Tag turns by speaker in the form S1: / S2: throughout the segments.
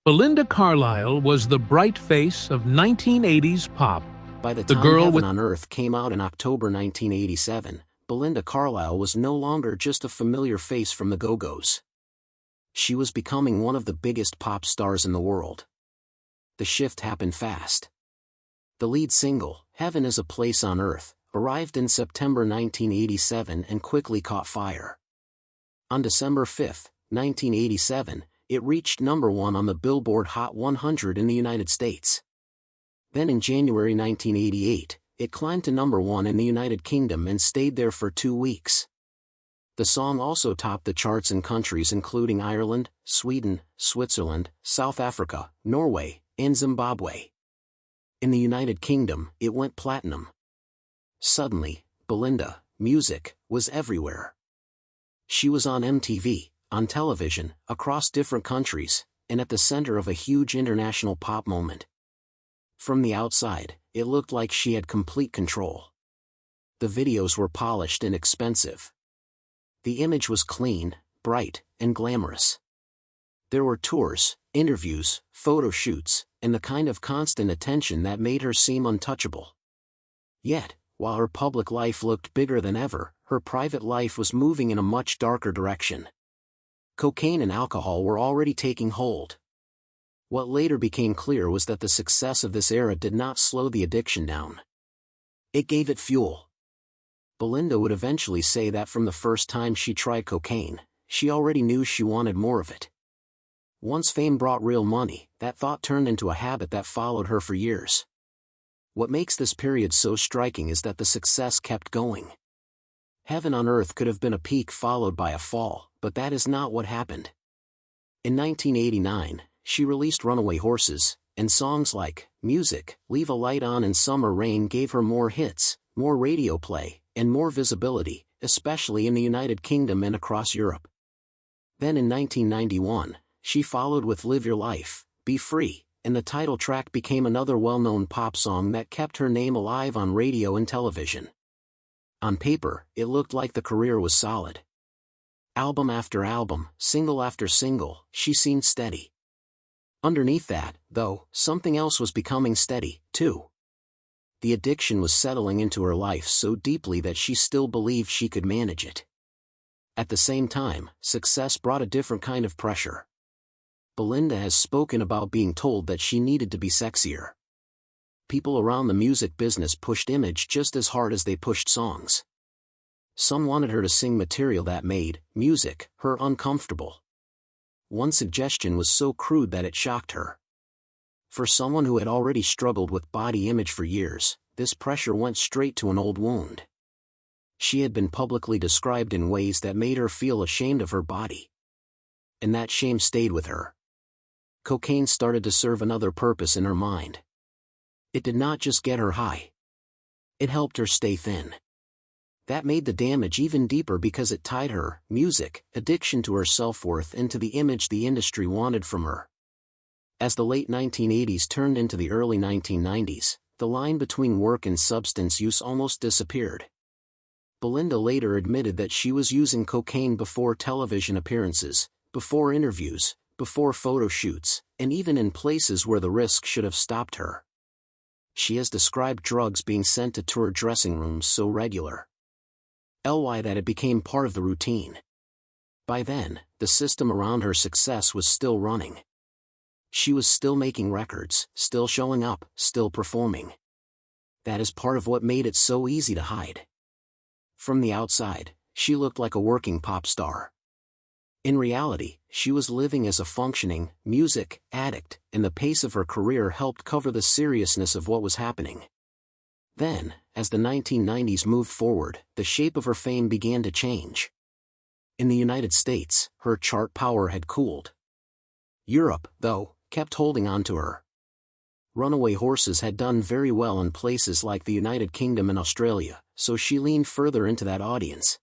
S1: Belinda Carlisle was the bright face of 1980s pop.
S2: By the
S1: The
S2: time
S1: girl
S2: Heaven
S1: with
S2: on Earth came out in October 1987, Belinda Carlisle was no longer just a familiar face from the Go-Go's. She was becoming one of the biggest pop stars in the world. The shift happened fast. The lead single, Heaven is a Place on Earth, arrived in September 1987 and quickly caught fire. On December 5, 1987, it reached #1 on the Billboard Hot 100 in the United States. Then in January 1988, it climbed to #1 in the United Kingdom and stayed there for 2 weeks. The song also topped the charts in countries including Ireland, Sweden, Switzerland, South Africa, Norway, and Zimbabwe. In the United Kingdom, it went platinum. Suddenly, Belinda, music, was everywhere. She was on MTV, on television, across different countries, and at the center of a huge international pop moment. From the outside, it looked like she had complete control. The videos were polished and expensive. The image was clean, bright, and glamorous. There were tours, interviews, photo shoots, and the kind of constant attention that made her seem untouchable. Yet, while her public life looked bigger than ever, her private life was moving in a much darker direction. Cocaine and alcohol were already taking hold. What later became clear was that the success of this era did not slow the addiction down. It gave it fuel. Belinda would eventually say that from the first time she tried cocaine, she already knew she wanted more of it. Once fame brought real money, that thought turned into a habit that followed her for years. What makes this period so striking is that the success kept going. Heaven on Earth could have been a peak followed by a fall, but that is not what happened. In 1989, she released Runaway Horses, and songs like Music, Leave a Light On and Summer Rain gave her more hits, more radio play, and more visibility, especially in the United Kingdom and across Europe. Then in 1991, she followed with Live Your Life, Be Free, and the title track became another well-known pop song that kept her name alive on radio and television. On paper, it looked like the career was solid. Album after album, single after single, she seemed steady. Underneath that, though, something else was becoming steady, too. The addiction was settling into her life so deeply that she still believed she could manage it. At the same time, success brought a different kind of pressure. Belinda has spoken about being told that she needed to be sexier. People around the music business pushed image just as hard as they pushed songs. Some wanted her to sing material that made music her uncomfortable. One suggestion was so crude that it shocked her. For someone who had already struggled with body image for years, this pressure went straight to an old wound. She had been publicly described in ways that made her feel ashamed of her body. And that shame stayed with her. Cocaine started to serve another purpose in her mind. It did not just get her high. It helped her stay thin. That made the damage even deeper because it tied her music addiction to her self-worth into the image the industry wanted from her. As the late 1980s turned into the early 1990s, the line between work and substance use almost disappeared. Belinda later admitted that she was using cocaine before television appearances, before interviews, before photo shoots, and even in places where the risk should have stopped her. She has described drugs being sent to tour dressing rooms so regular that it became part of the routine. By then, the system around her success was still running. She was still making records, still showing up, still performing. That is part of what made it so easy to hide. From the outside, she looked like a working pop star. In reality, she was living as a functioning music addict, and the pace of her career helped cover the seriousness of what was happening. Then, as the 1990s moved forward, the shape of her fame began to change. In the United States, her chart power had cooled. Europe, though, kept holding on to her. Runaway Horses had done very well in places like the United Kingdom and Australia, so she leaned further into that audience.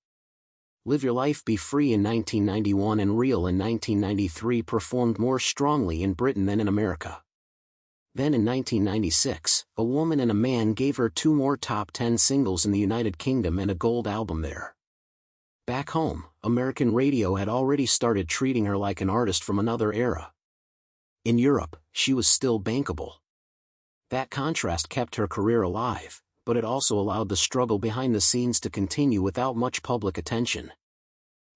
S2: Live Your Life Be Free in 1991 and Real in 1993 performed more strongly in Britain than in America. Then in 1996, A Woman and a Man gave her 2 more top 10 singles in the United Kingdom and a gold album there. Back home, American radio had already started treating her like an artist from another era. In Europe, she was still bankable. That contrast kept her career alive, but it also allowed the struggle behind the scenes to continue without much public attention.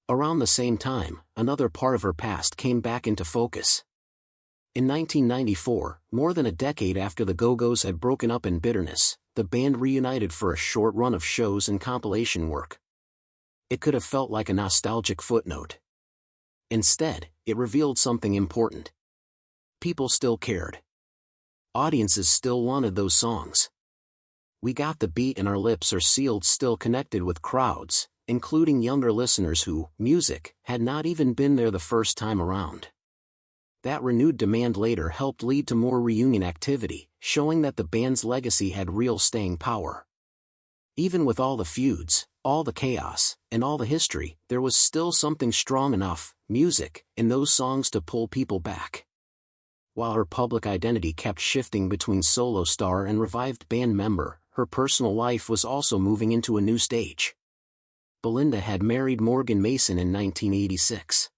S2: Around the same time, another part of her past came back into focus. In 1994, more than a decade after the Go-Go's had broken up in bitterness, the band reunited for a short run of shows and compilation work. It could have felt like a nostalgic footnote. Instead, it revealed something important. People still cared. Audiences still wanted those songs. We Got the Beat and Our Lips Are Sealed still connected with crowds, including younger listeners who, music, had not even been there the first time around. That renewed demand later helped lead to more reunion activity, showing that the band's legacy had real staying power. Even with all the feuds, all the chaos, and all the history, there was still something strong enough, music, in those songs to pull people back. While her public identity kept shifting between solo star and revived band member, her personal life was also moving into a new stage. Belinda had married Morgan Mason in 1986.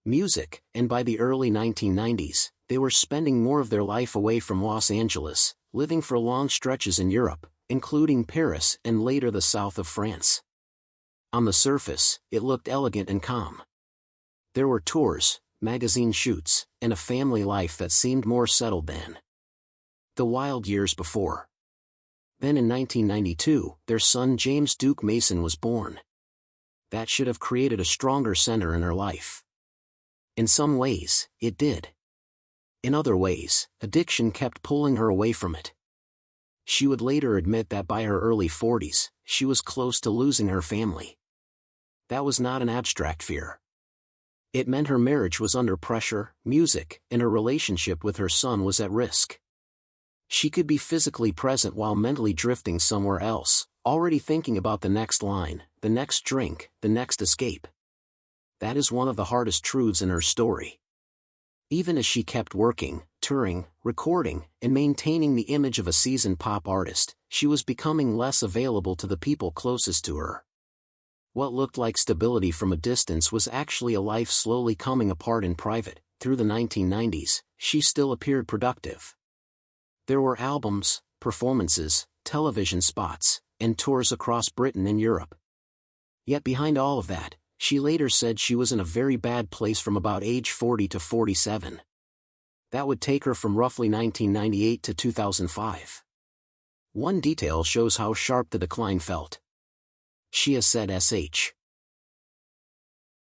S2: Music, and by the early 1990s, they were spending more of their life away from Los Angeles, living for long stretches in Europe, including Paris and later the south of France. On the surface, it looked elegant and calm. There were tours, magazine shoots, and a family life that seemed more settled than the wild years before. Then in 1992, their son James Duke Mason was born. That should have created a stronger center in her life. In some ways, it did. In other ways, addiction kept pulling her away from it. She would later admit that by her early 40s, she was close to losing her family. That was not an abstract fear. It meant her marriage was under pressure, music, and her relationship with her son was at risk. She could be physically present while mentally drifting somewhere else, already thinking about the next line, the next drink, the next escape. That is one of the hardest truths in her story. Even as she kept working, touring, recording, and maintaining the image of a seasoned pop artist, she was becoming less available to the people closest to her. What looked like stability from a distance was actually a life slowly coming apart in private. Through the 1990s, she still appeared productive. There were albums, performances, television spots, and tours across Britain and Europe. Yet behind all of that, she later said she was in a very bad place from about age 40 to 47. That would take her from roughly 1998 to 2005. One detail shows how sharp the decline felt. She has said Sh.